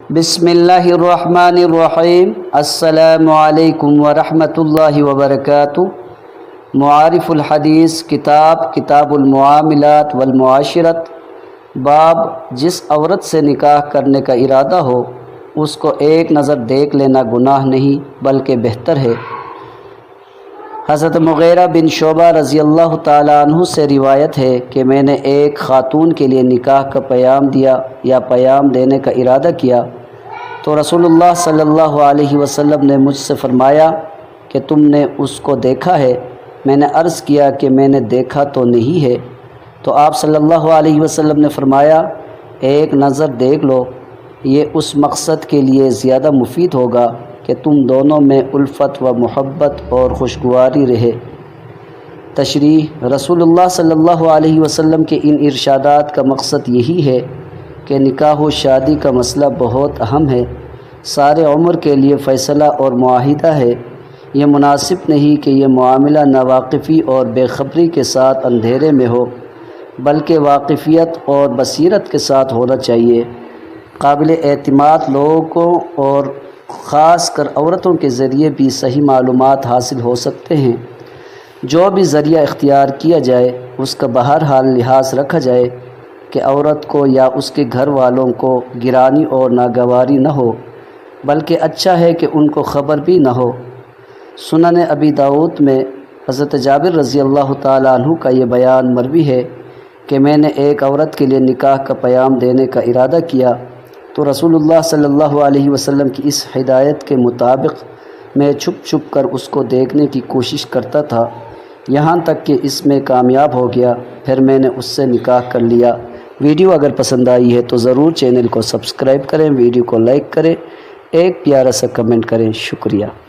بسم اللہ الرحمن الرحیم۔ السلام علیکم ورحمۃ اللہ وبرکاتہ۔ معارف الحدیث کتاب المعاملات والمعاشرت۔ باب جس عورت سے نکاح کرنے کا ارادہ ہو اس کو ایک نظر دیکھ لینا گناہ نہیں بلکہ بہتر ہے۔ حضرت مغیرہ بن شعبہ رضی اللہ تعالیٰ عنہ سے روایت ہے کہ میں نے ایک خاتون کے لیے نکاح کا پیام دیا یا پیام دینے کا ارادہ کیا تو رسول اللہ صلی اللہ علیہ وسلم نے مجھ سے فرمایا کہ تم نے اس کو دیکھا ہے؟ میں نے عرض کیا کہ میں نے دیکھا تو نہیں ہے۔ تو آپ صلی اللہ علیہ وسلم نے فرمایا ایک نظر دیکھ لو، یہ اس مقصد کے لیے زیادہ مفید ہوگا کہ تم دونوں میں الفت و محبت اور خوشگواری رہے۔ تشریح: رسول اللہ صلی اللہ علیہ وسلم کے ان ارشادات کا مقصد یہی ہے کہ نکاح و شادی کا مسئلہ بہت اہم ہے، سارے عمر کے لیے فیصلہ اور معاہدہ ہے۔ یہ مناسب نہیں کہ یہ معاملہ ناواقفی اور بے خبری کے ساتھ اندھیرے میں ہو، بلکہ واقفیت اور بصیرت کے ساتھ ہونا چاہیے۔ قابل اعتماد لوگوں اور خاص کر عورتوں کے ذریعے بھی صحیح معلومات حاصل ہو سکتے ہیں۔ جو بھی ذریعہ اختیار کیا جائے اس کا بہرحال لحاظ رکھا جائے کہ عورت کو یا اس کے گھر والوں کو گرانی اور ناگواری نہ ہو، بلکہ اچھا ہے کہ ان کو خبر بھی نہ ہو۔ سنن ابی داؤد میں حضرت جابر رضی اللہ تعالیٰ عنہ کا یہ بیان مروی ہے کہ میں نے ایک عورت کے لیے نکاح کا پیام دینے کا ارادہ کیا تو رسول اللہ صلی اللہ علیہ وسلم کی اس ہدایت کے مطابق میں چھپ چھپ کر اس کو دیکھنے کی کوشش کرتا تھا، یہاں تک کہ اس میں کامیاب ہو گیا، پھر میں نے اس سے نکاح کر لیا۔ ویڈیو اگر پسند آئی ہے تو ضرور چینل کو سبسکرائب کریں، ویڈیو کو لائک کریں، ایک پیارا سا کمنٹ کریں۔ شکریہ۔